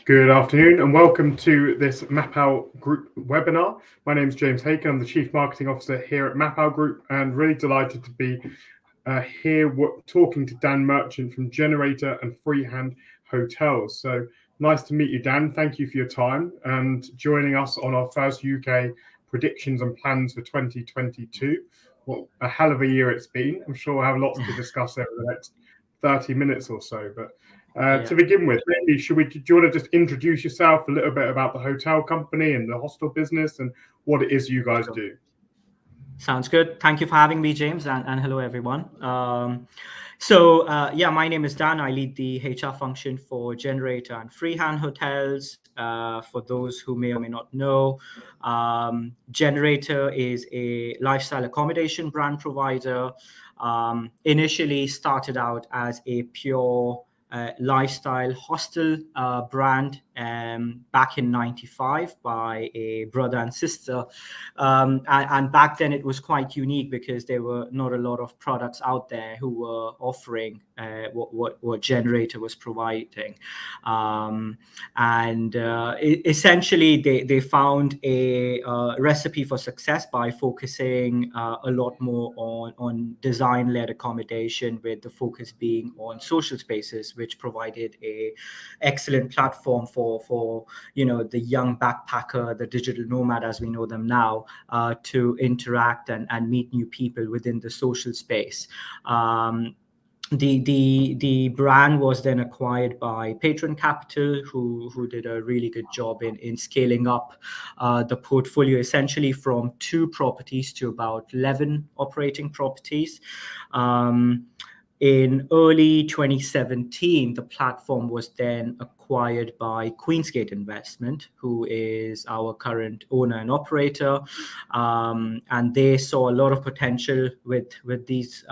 Good afternoon and welcome to this MapOut Group webinar. My name is James Haken. I'm the Chief Marketing Officer here at MapOut Group and really delighted to be here talking to Dan Merchant from Generator and Freehand Hotels. So nice to meet you, Dan. Thank you for your time and joining us on our first UK predictions and plans for 2022. What a hell of a year it's been. I'm sure we'll have lots to discuss over the next 30 minutes or so, but to begin with, maybe do you want to just introduce yourself a little bit about the hotel company and the hostel business and what it is you guys do? Sounds good. Thank you for having me, James, and hello, everyone. My name is Dan. I lead the HR function for Generator and Freehand Hotels. For those who may or may not know, Generator is a lifestyle accommodation brand provider. Initially started out as a pure lifestyle hostel brand back in '95 by a brother and sister. And back then it was quite unique because there were not a lot of products out there who were offering what Generator was providing. Essentially they found a recipe for success by focusing a lot more on design-led accommodation, with the focus being on social spaces, which provided a excellent platform for the young backpacker, the digital nomad as we know them now, to interact and meet new people within the social space. The brand was then acquired by Patron Capital, who did a really good job in scaling up the portfolio, essentially from 2 properties to about 11 operating properties. In early 2017, the platform was then acquired by Queensgate Investment, who is our current owner and operator. And they saw a lot of potential with these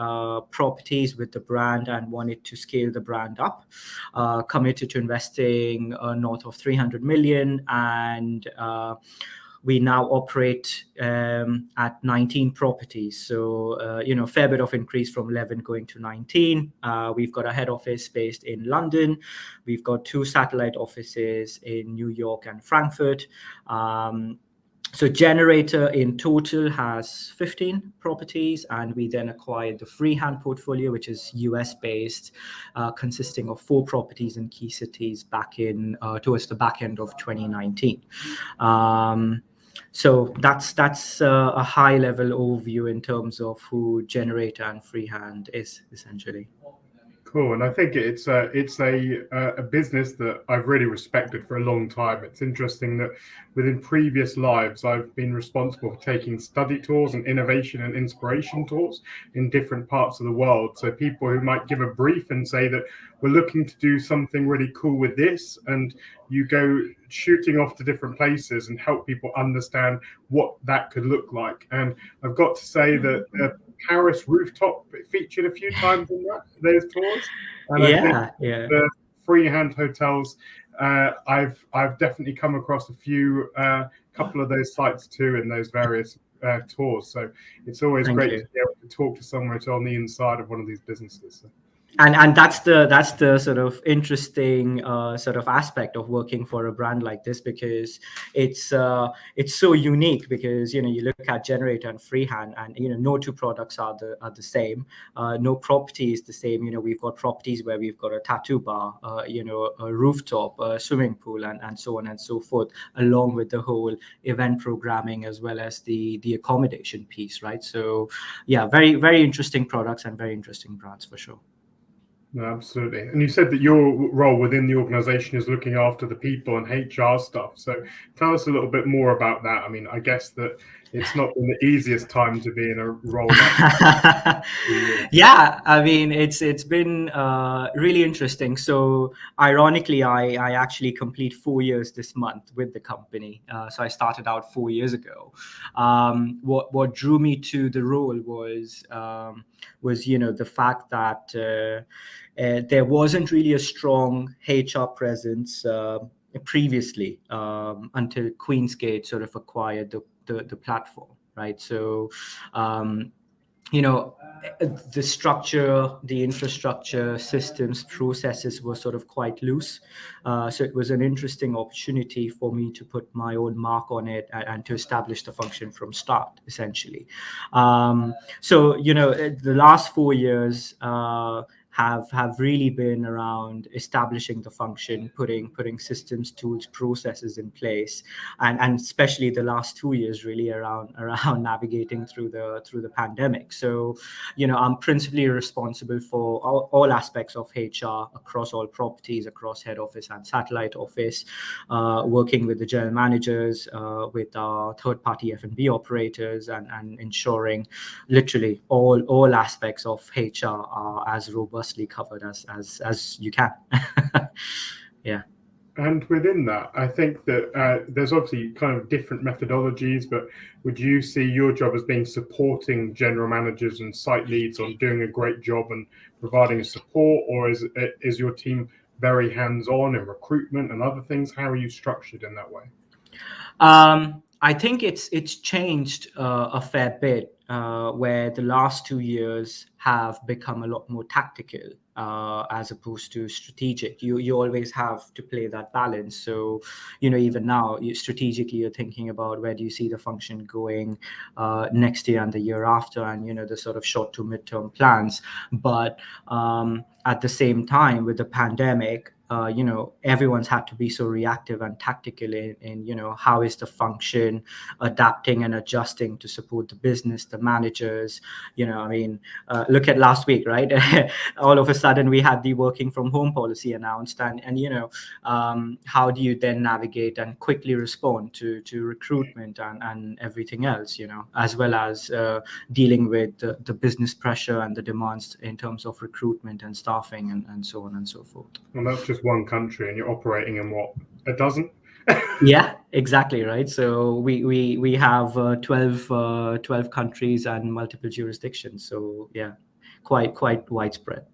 properties, with the brand, and wanted to scale the brand up. Committed to investing north of 300 million, and we now operate at 19 properties. So, fair bit of increase from 11 going to 19. We've got a head office based in London. We've got 2 satellite offices in New York and Frankfurt. So Generator in total has 15 properties, and we then acquired the Freehand portfolio, which is US based, consisting of 4 properties in key cities back in towards the back end of 2019. So that's a high level overview in terms of who Generator and Freehand is, essentially. Cool, and I think it's a business that I've really respected for a long time. It's interesting that within previous lives, I've been responsible for taking study tours and innovation and inspiration tours in different parts of the world. So people who might give a brief and say that we're looking to do something really cool with this, and you go shooting off to different places and help people understand what that could look like. And I've got to say that Paris rooftop featured a few times in those tours, and I think the Freehand Hotels, I've definitely come across a few couple of those sites too in those various tours. So it's always great to be able to talk to someone who's on the inside of one of these businesses. And that's the sort of interesting sort of aspect of working for a brand like this, because it's so unique, because you look at Generator and Freehand, and no 2 products are the same. No property is the same. We've got properties where we've got a tattoo bar, a rooftop, a swimming pool, and so on and so forth, along with the whole event programming as well as the accommodation piece, right? So yeah, very, very interesting products and very interesting brands for sure. No, absolutely. And you said that your role within the organization is looking after the people and HR stuff. So tell us a little bit more about that. I mean, I guess that it's not been the easiest time to be in a role like that. Yeah, I mean, it's been really interesting. So ironically, I actually complete 4 years this month with the company. So I started out 4 years ago. What drew me to the role was the fact that there wasn't really a strong HR presence previously, until Queensgate sort of acquired the platform, right? So you know, the structure, the infrastructure, systems, processes were sort of quite loose. So it was an interesting opportunity for me to put my own mark on it and to establish the function from start, essentially. So, the last 4 years have really been around establishing the function, putting systems, tools, processes in place, and especially the last 2 years really around navigating through the pandemic. So, I'm principally responsible for all aspects of HR across all properties, across head office and satellite office, working with the general managers, with our third-party F&B operators, and ensuring literally all aspects of HR are as robustly covered as you can. Yeah. And within that, I think that there's obviously kind of different methodologies, but would you see your job as being supporting general managers and site leads on doing a great job and providing a support, or is your team very hands-on in recruitment and other things? How are you structured in that way? I think it's changed a fair bit, where the last 2 years have become a lot more tactical, as opposed to strategic. You always have to play that balance. So, even now, strategically, you're thinking about where do you see the function going next year and the year after, and the sort of short to mid-term plans. But at the same time, with the pandemic, everyone's had to be so reactive and tactical in how is the function adapting and adjusting to support the business, the managers. Look at last week, right? All of a sudden we had the working from home policy announced, and how do you then navigate and quickly respond to recruitment and everything else, as well as dealing with the business pressure and the demands in terms of recruitment and staffing and so on and so forth. Well, that's just one country, and you're operating in what, a dozen? Yeah, exactly, right. So we have 12 countries and multiple jurisdictions. So yeah, quite widespread.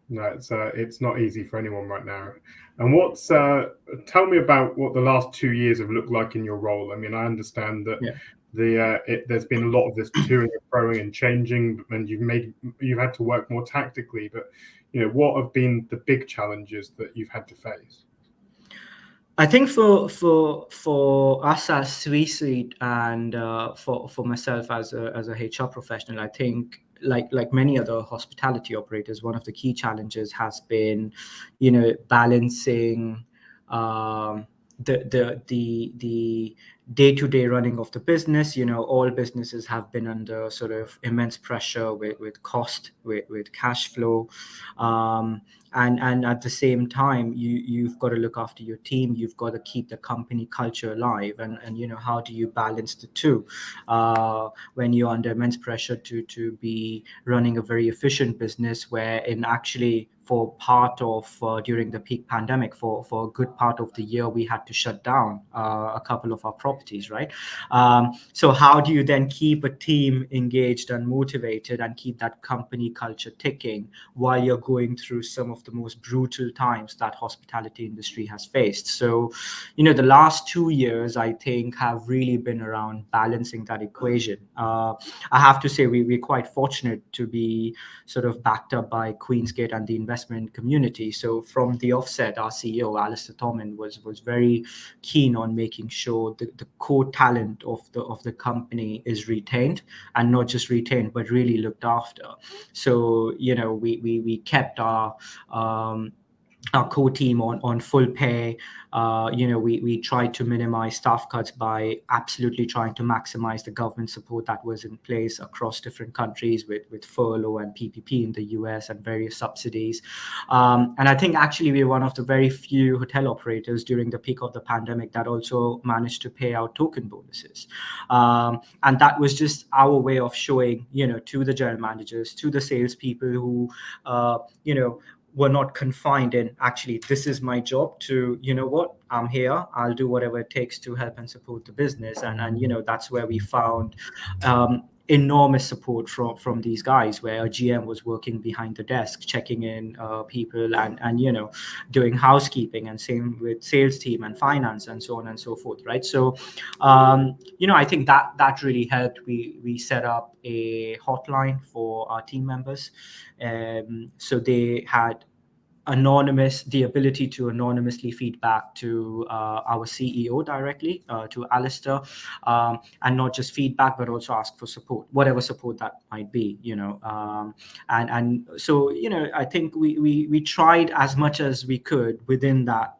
No, it's not easy for anyone right now. And tell me about what the last 2 years have looked like in your role. I mean, I understand that Yeah. there's been a lot of this toing and froing and changing, and you've had to work more tactically. But what have been the big challenges that you've had to face? I think for us as C-suite and for myself as a HR professional, I think like many other hospitality operators, one of the key challenges has been, balancing the day-to-day running of the business. All businesses have been under sort of immense pressure with cost, with cash flow, and at the same time you've got to look after your team. You've got to keep the company culture alive, and how do you balance the two when you're under immense pressure to be running a very efficient business, where in actually for part of during the peak pandemic, for a good part of the year, we had to shut down a couple of our properties, right? So how do you then keep a team engaged and motivated and keep that company culture ticking while you're going through some of the most brutal times that hospitality industry has faced? So, the last 2 years, I think, have really been around balancing that equation. I have to say we're quite fortunate to be sort of backed up by Queensgate and the investment community. So from the offset, our CEO, Alistair Thomond, was very keen on making sure the core talent of the company is retained, and not just retained, but really looked after. So, we kept our core team on full pay. We tried to minimize staff cuts by absolutely trying to maximize the government support that was in place across different countries with furlough and PPP in the US and various subsidies. And I think actually we're one of the very few hotel operators during the peak of the pandemic that also managed to pay out token bonuses. And that was just our way of showing, to the general managers, to the salespeople who, were not confined in, actually, this is my job to, what, I'm here, I'll do whatever it takes to help and support the business. And that's where we found enormous support from these guys, where a GM was working behind the desk, checking in people and doing housekeeping, and same with sales team and finance and so on and so forth, right? So I think that really helped. We set up a hotline for our team members, so they had the ability to anonymously feedback to our CEO directly, to Alistair, and not just feedback, but also ask for support, whatever support that might be, and so I think we tried as much as we could within that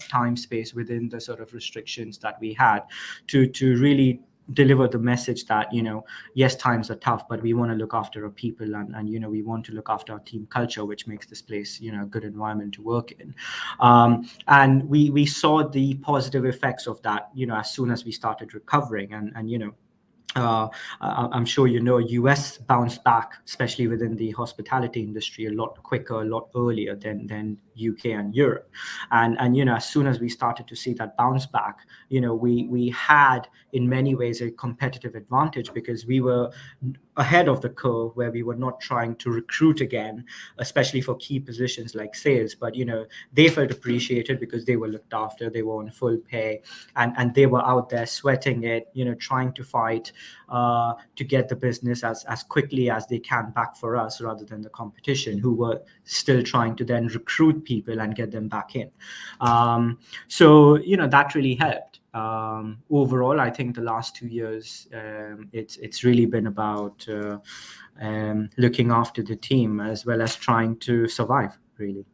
time space, within the sort of restrictions that we had, to really deliver the message that yes, times are tough, but we want to look after our people, and we want to look after our team culture, which makes this place a good environment to work in. And we saw the positive effects of that as soon as we started recovering, and I'm sure US bounced back, especially within the hospitality industry, a lot quicker, a lot earlier than UK and Europe. And as soon as we started to see that bounce back, we had in many ways a competitive advantage, because we were ahead of the curve, where we were not trying to recruit again, especially for key positions like sales, but they felt appreciated because they were looked after, they were on full pay, and they were out there sweating it, trying to fight to get the business as quickly as they can back for us, rather than the competition, who were still trying to then recruit people and get them back in. So that really helped. Overall, I think the last 2 years, it's really been about looking after the team as well as trying to survive, really.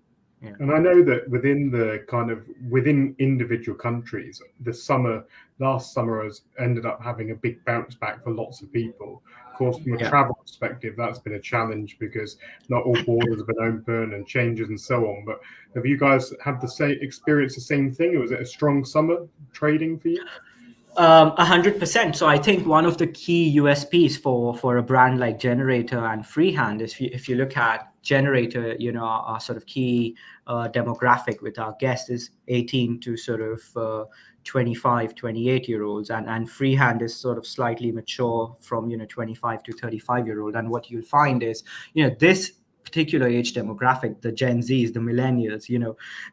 Yeah. And I know that within individual countries, last summer has ended up having a big bounce back for lots of people. Of course, from a travel perspective, that's been a challenge because not all borders have been open and changes and so on. But have you guys had the same thing, or was it a strong summer trading for you? 100%. So I think one of the key USPs for a brand like Generator and Freehand is, if you look at Generator, our sort of key demographic with our guests is 18 to sort of 25, 28-year-olds, and Freehand is sort of slightly mature from 25 to 35-year-old. And what you'll find is this particular age demographic, the Gen Zs, the millennials,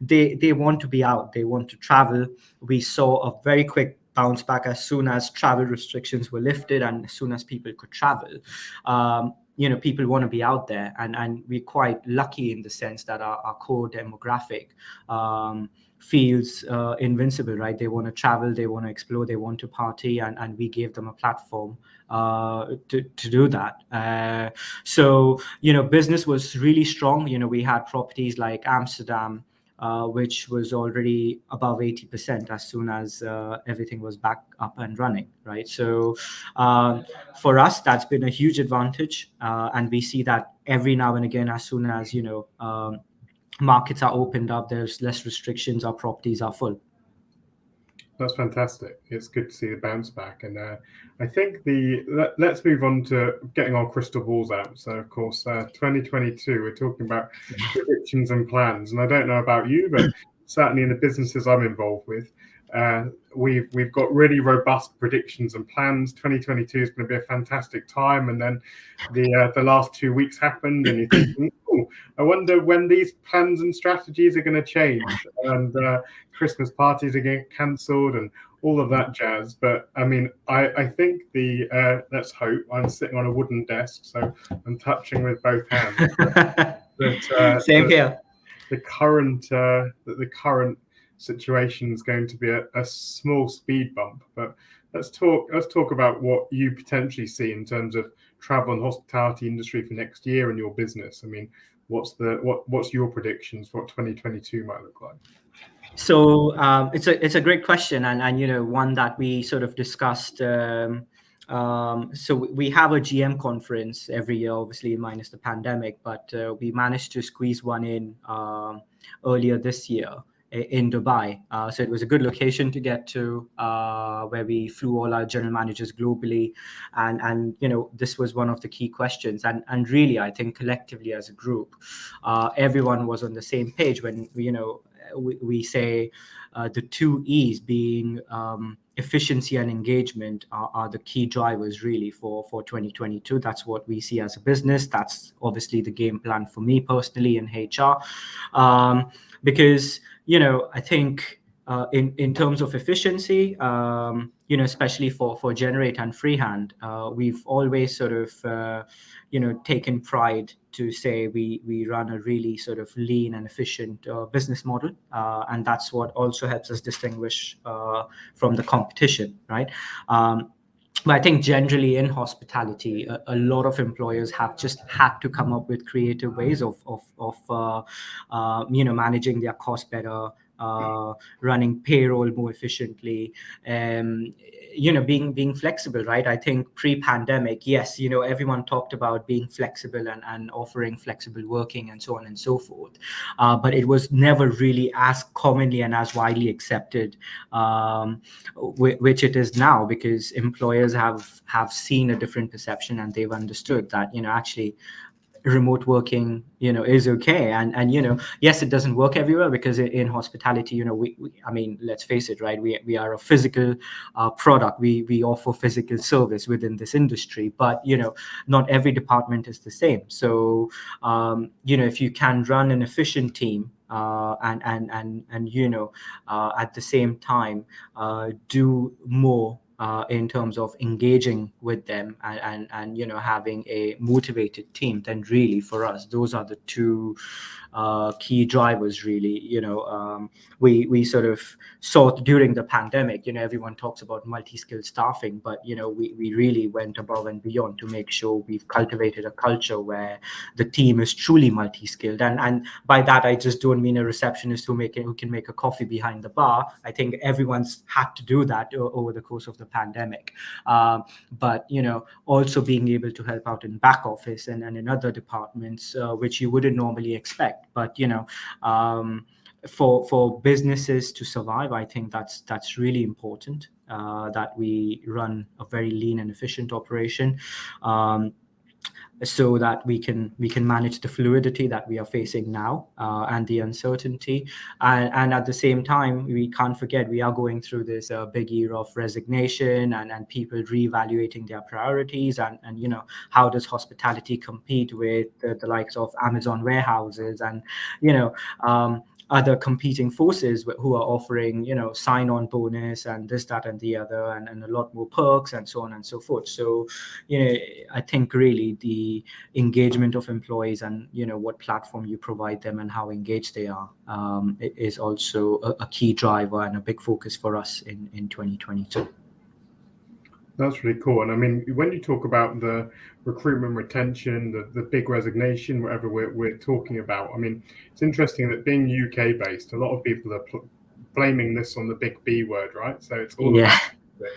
they want to be out, they want to travel. We saw a very quick bounce back as soon as travel restrictions were lifted, and as soon as people could travel. People want to be out there, and we're quite lucky in the sense that our core demographic feels invincible, right? They want to travel, they want to explore, they want to party, and we gave them a platform to do that. So business was really strong. We had properties like Amsterdam, which was already above 80% as soon as everything was back up and running, right? So for us, that's been a huge advantage, and we see that every now and again, as soon as markets are opened up, there's less restrictions, our properties are full. That's fantastic. It's good to see the bounce back. And I think let's move on to getting our crystal balls out. So, of course, 2022, we're talking about predictions and plans. And I don't know about you, but certainly in the businesses I'm involved with, we've got really robust predictions and plans. 2022 is going to be a fantastic time. And then the last 2 weeks happened, and you're thinking, oh, I wonder when these plans and strategies are going to change. And Christmas parties are getting cancelled and all of that jazz. But I mean, I think let's hope, I'm sitting on a wooden desk, so I'm touching with both hands. Same here. The current situation is going to be a small speed bump. But let's talk about what you potentially see in terms of travel and hospitality industry for next year and your business. I mean, what's your predictions for what 2022 might look like? So it's a great question, and one that we sort of discussed. So we have a GM conference every year, obviously minus the pandemic, but we managed to squeeze one in earlier this year in Dubai. So it was a good location to get to, where we flew all our general managers globally, and this was one of the key questions, and really I think collectively as a group, everyone was on the same page when we say the 2 E's being efficiency and engagement are the key drivers really for 2022. That's what we see as a business. That's obviously the game plan for me personally in HR, because I think in terms of efficiency, especially for Generate and Freehand, we've always sort of taken pride to say we run a really sort of lean and efficient business model, and that's what also helps us distinguish from the competition, right? But I think generally in hospitality, a lot of employers have just had to come up with creative ways of managing their cost better, running payroll more efficiently, being flexible, right? I think pre-pandemic, yes, everyone talked about being flexible and offering flexible working and so on and so forth, but it was never really as commonly and as widely accepted, which it is now, because employers have seen a different perception, and they've understood that actually remote working is okay, and yes, it doesn't work everywhere, because in hospitality, we I mean, let's face it, right, we are a physical product. We offer physical service within this industry, but not every department is the same. So if you can run an efficient team, and at the same time do more in terms of engaging with them and having a motivated team, then really for us those are the two key drivers really. We sort of saw during the pandemic, everyone talks about multi-skilled staffing, but we really went above and beyond to make sure we've cultivated a culture where the team is truly multi-skilled, and by that I just don't mean a receptionist who can make a coffee behind the bar. I think everyone's had to do that over the course of the pandemic, but also being able to help out in back office and in other departments, which you wouldn't normally expect. But for businesses to survive, I think that's really important, that we run a very lean and efficient operation, so that we can manage the fluidity that we are facing now, and the uncertainty, and at the same time we can't forget we are going through this big era of resignation and people reevaluating their priorities, and how does hospitality compete with the likes of Amazon warehouses and other competing forces who are offering sign-on bonus and this, that, and the other, and a lot more perks and so on and so forth. So I think really the engagement of employees and what platform you provide them and how engaged they are is also a key driver and a big focus for us in 2022. That's really cool. And I mean, when you talk about the recruitment, retention, the big resignation, whatever we're talking about, I mean, it's interesting that being UK based, a lot of people are blaming this on the big B word, right? So it's all about it.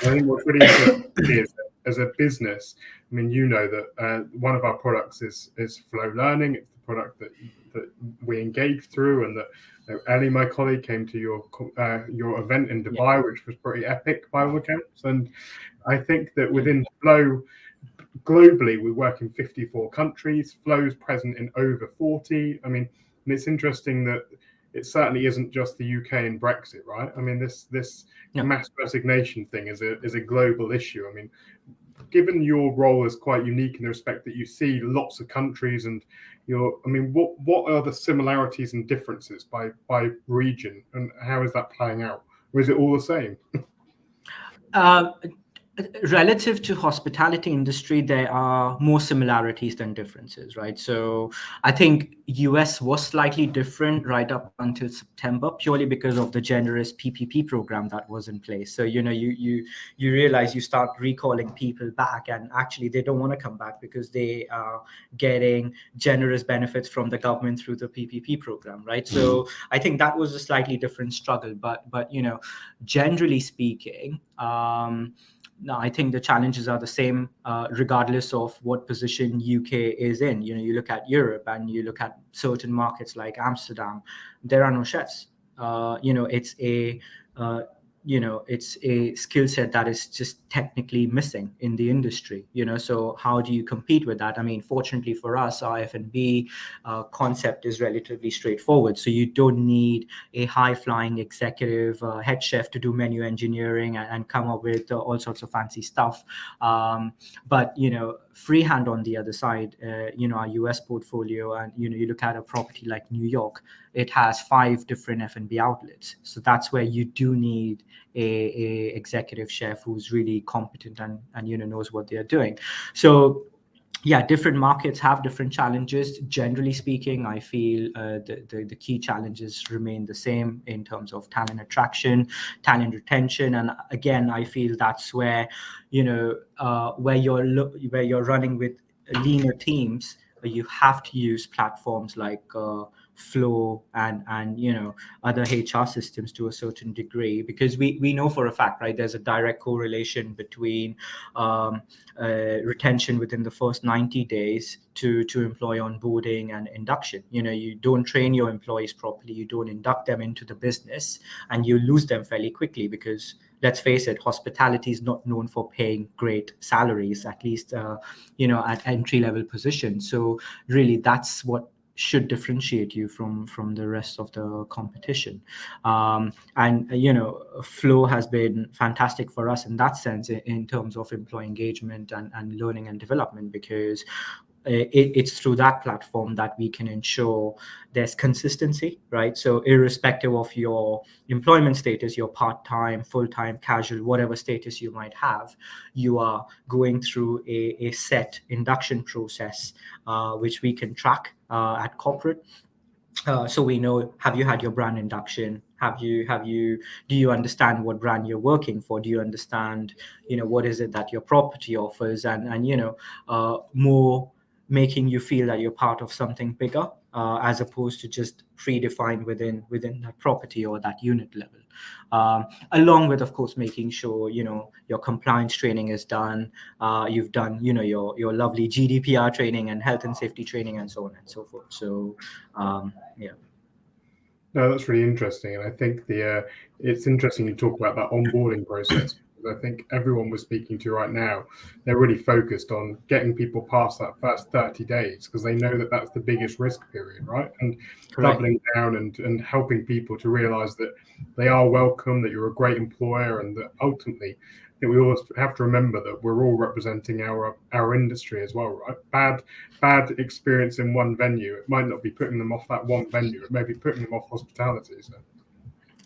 I think what's really interesting is that as a business, I mean, that one of our products is Flow Learning. It's the product that we engage through, and that Ellie, my colleague, came to your event in Dubai, which was pretty epic by all accounts. And I think that within Flow, globally, we work in 54 countries. Flow's present in over 40. I mean, and it's interesting that it certainly isn't just the UK and Brexit, right? I mean, this mass resignation thing is a global issue. I mean, given your role is quite unique in the respect that you see lots of countries, and what are the similarities and differences by region, and how is that playing out? Or is it all the same? Relative to hospitality industry, there are more similarities than differences, right? So I think US was slightly different right up until September, purely because of the generous PPP program that was in place. So you realize, you start recalling people back, and actually they don't want to come back because they are getting generous benefits from the government through the PPP program, right? So I think that was a slightly different struggle, but generally speaking, no, I think the challenges are the same, regardless of what position UK is in. You look at Europe and you look at certain markets like Amsterdam, there are no chefs. It's a it's a skill set that is just technically missing in the industry. So how do you compete with that? I mean, fortunately for us, our F&B concept is relatively straightforward. So you don't need a high-flying executive head chef to do menu engineering and come up with all sorts of fancy stuff. But Freehand on the other side, our US portfolio, and you look at a property like New York, it has 5 different F&B outlets. So that's where you do need a executive chef who's really competent and knows what they're doing. So yeah, different markets have different challenges. Generally speaking, I feel the key challenges remain the same in terms of talent attraction, talent retention, and again, I feel that's where where you're running with leaner teams, you have to use platforms like Flow and other HR systems to a certain degree, because we know for a fact, right, there's a direct correlation between retention within the first 90 days to employee onboarding and induction. You don't train your employees properly, you don't induct them into the business, and you lose them fairly quickly, because let's face it, hospitality is not known for paying great salaries, at least at entry level positions. So really, that's what should differentiate you from the rest of the competition. And Flow has been fantastic for us in that sense, in terms of employee engagement and learning and development, because it's through that platform that we can ensure there's consistency, right? So irrespective of your employment status, your part-time, full-time, casual, whatever status you might have, you are going through a set induction process, which we can track at corporate. So we know, have you had your brand induction? Do you understand what brand you're working for? Do you understand, what is it that your property offers? And more making you feel that you're part of something bigger, as opposed to just predefined within that property or that unit level. Along with, of course, making sure, your compliance training is done. You've done, your lovely GDPR training and health and safety training and so on and so forth. So, yeah. No, that's really interesting, and I think it's interesting you talk about that onboarding process, because I think everyone we're speaking to right now, they're really focused on getting people past that first 30 days, because they know that that's the biggest risk period, right? And Correct. doubling down and helping people to realize that they are welcome, that you're a great employer, and that ultimately, I think we always have to remember that we're all representing our industry as well, right? Bad experience in one venue, it might not be putting them off that one venue, it may be putting them off hospitality. So.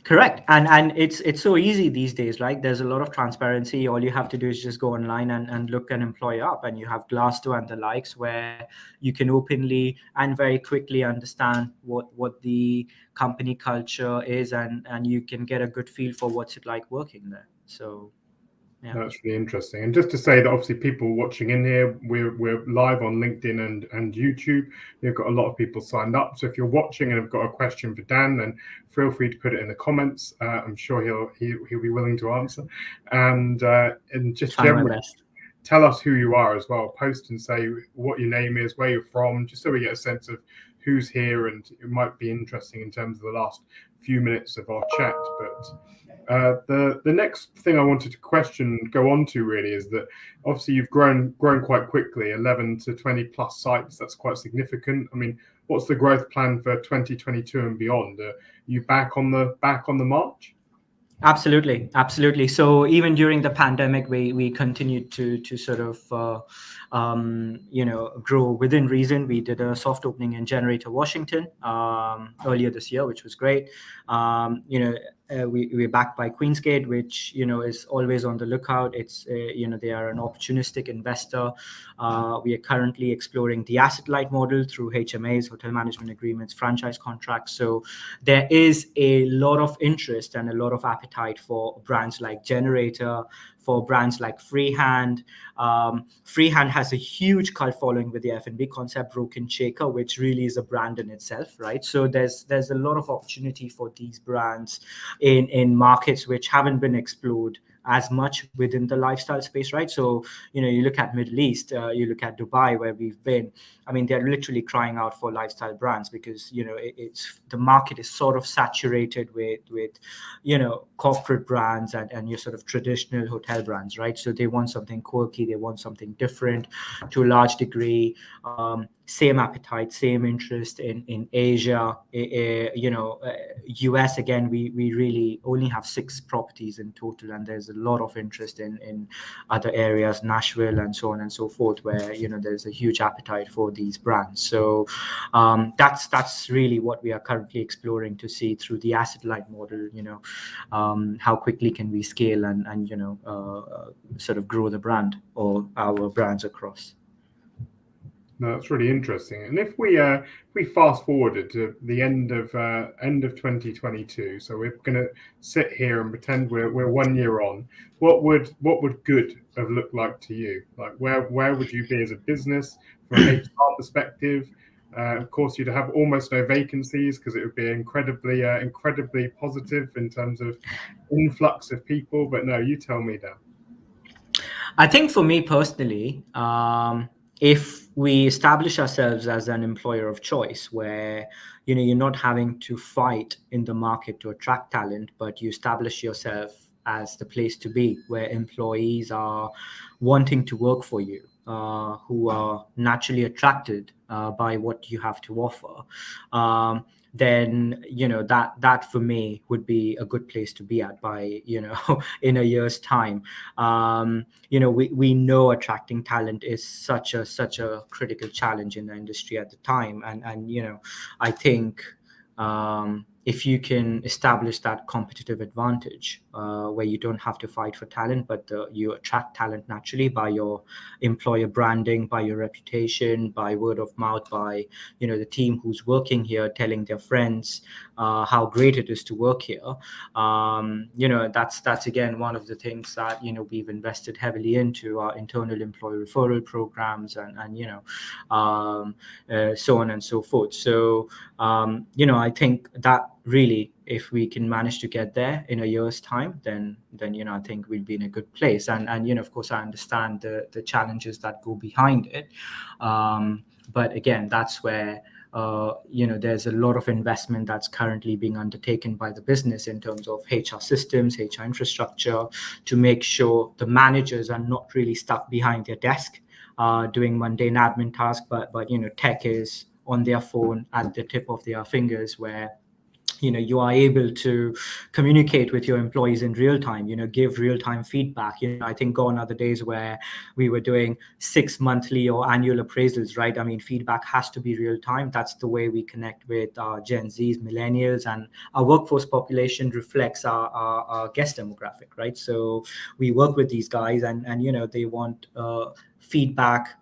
Correct. And it's so easy these days, right? There's a lot of transparency. All you have to do is just go online and look an employer up, and you have Glassdoor and the likes, where you can openly and very quickly understand what the company culture is, and you can get a good feel for what's it like working there. So yeah. That's really interesting. And just to say that obviously people watching in here, we're live on LinkedIn and YouTube. We've got a lot of people signed up. So if you're watching and have got a question for Dan, then feel free to put it in the comments. I'm sure he'll be willing to answer. And just generally tell us who you are as well. Post and say what your name is, where you're from, just so we get a sense of who's here, and it might be interesting in terms of the last few minutes of our chat. But the next thing I wanted to go on to really is that obviously you've grown quite quickly, 11 to 20 plus sites. That's quite significant. I mean, what's the growth plan for 2022 and beyond? Are you back on the march? Absolutely. So even during the pandemic, we continued to sort of grow within reason. We did a soft opening in Generator, Washington, earlier this year, which was great. We're backed by Queensgate, which is always on the lookout. It's they are an opportunistic investor. We are currently exploring the asset light model through HMAs, hotel management agreements, franchise contracts. So there is a lot of interest and a lot of appetite for brands like Generator, for brands like Freehand. Freehand has a huge cult following with the F&B concept, Broken Shaker, which really is a brand in itself, right? So there's a lot of opportunity for these brands in markets which haven't been explored as much within the lifestyle space, right? So you look at Middle East, you look at Dubai, where we've been. I mean, they're literally crying out for lifestyle brands because, it's the market is sort of saturated with corporate brands and your sort of traditional hotel brands, right? So they want something quirky, they want something different to a large degree. Same appetite, same interest in Asia. US, again, we really only have 6 properties in total, and there's a lot of interest in other areas, Nashville and so on and so forth, where there's a huge appetite for these brands. So that's really what we are currently exploring to see through the asset light model. How quickly can we scale and sort of grow the brand or our brands across. No, that's really interesting. And if we fast forwarded to the end of 2022, so we're going to sit here and pretend we're 1 year on. What would good have looked like to you? Like where would you be as a business from an HR perspective? Of course, you'd have almost no vacancies because it would be incredibly positive in terms of influx of people. But no, you tell me now. I think for me personally, if we establish ourselves as an employer of choice, where you're not having to fight in the market to attract talent, but you establish yourself as the place to be, where employees are wanting to work for you, who are naturally attracted by what you have to offer, then that for me would be a good place to be at by in a year's time. We know attracting talent is such a critical challenge in the industry at the time, and I think if you can establish that competitive advantage where you don't have to fight for talent, but you attract talent naturally by your employer branding, by your reputation, by word of mouth, by the team who's working here telling their friends how great it is to work here. That's again one of the things that we've invested heavily into our internal employee referral programs and so on and so forth. So I think that really, if we can manage to get there in a year's time, then I think we'll be in a good place. And of course, I understand the challenges that go behind it. But again, that's where there's a lot of investment that's currently being undertaken by the business in terms of HR systems, HR infrastructure, to make sure the managers are not really stuck behind their desk doing mundane admin tasks, but tech is on their phone at the tip of their fingers, where you are able to communicate with your employees in real time, give real time feedback. I think gone are the days where we were doing 6 monthly or annual appraisals, right? I mean, feedback has to be real time. That's the way we connect with our Gen Zs, millennials, and our workforce population reflects our guest demographic, right? So we work with these guys and they want feedback,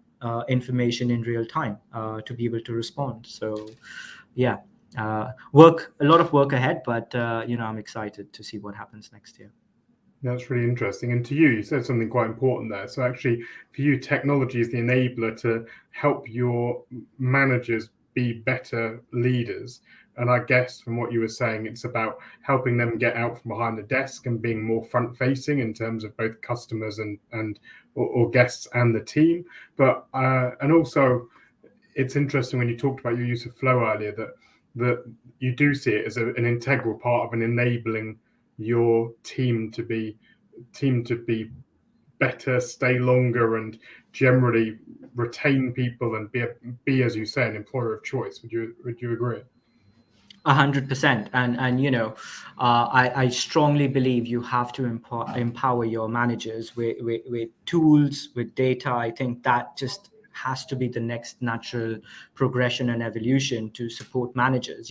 information in real time to be able to respond. So yeah. A lot of work ahead, but I'm excited to see what happens next year. That's really interesting. And to you said something quite important there. So actually, for you, technology is the enabler to help your managers be better leaders. And I guess from what you were saying, it's about helping them get out from behind the desk and being more front facing in terms of both customers or guests and the team. But and also, it's interesting when you talked about your use of flow earlier that you do see it as an integral part of enabling your team to be better, stay longer, and generally retain people and be as you say, an employer of choice. Would you agree? 100%. And I strongly believe you have to empower your managers with tools, with data. I think that just has to be the next natural progression and evolution to support managers.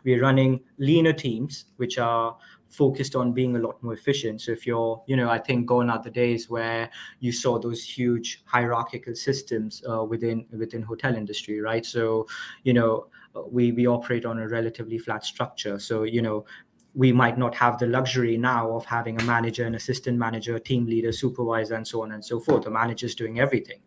We're running leaner teams, which are focused on being a lot more efficient. So if you're, I think gone are the days where you saw those huge hierarchical systems within hotel industry, right? So, we operate on a relatively flat structure. So, we might not have the luxury now of having a manager, an assistant manager, team leader, supervisor, and so on and so forth. The manager's doing everything,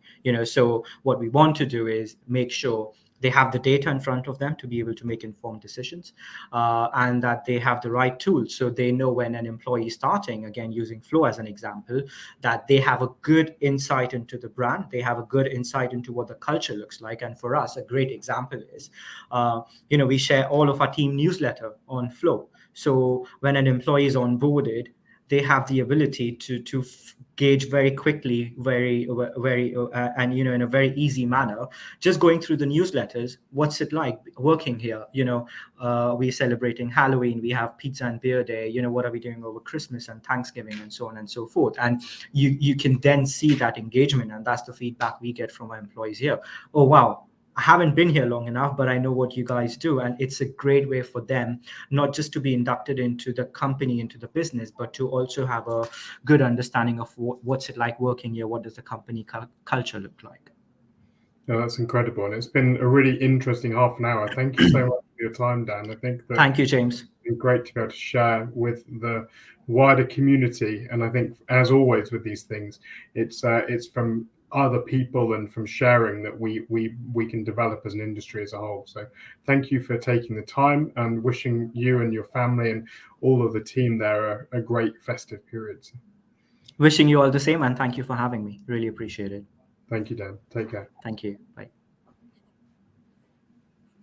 So what we want to do is make sure they have the data in front of them to be able to make informed decisions, and that they have the right tools. So they know when an employee is starting, again, using Flow as an example, that they have a good insight into the brand, they have a good insight into what the culture looks like. And for us, a great example is, we share all of our team newsletter on Flow. So when an employee is onboarded, they have the ability to gauge very quickly, and in a very easy manner, just going through the newsletters, what's it like working here? We're celebrating Halloween, we have pizza and beer day, what are we doing over Christmas and Thanksgiving, and so on and so forth. And you can then see that engagement, and that's the feedback we get from our employees here. Oh wow, I haven't been here long enough, but I know what you guys do. And it's a great way for them, not just to be inducted into the company, into the business, but to also have a good understanding of what's it like working here. What does the company culture look like? No, that's incredible. And it's been a really interesting half an hour. Thank you so much for your time, Dan. I think that Thank you, James. It's been great to be able to share with the wider community. And I think, as always with these things, it's from other people and from sharing that we can develop as an industry as a whole. So thank you for taking the time, and wishing you and your family and all of the team there a great festive period. Wishing you all the same, and thank you for having me. Really appreciate it. Thank you, Dan. Take care. Thank you. Bye.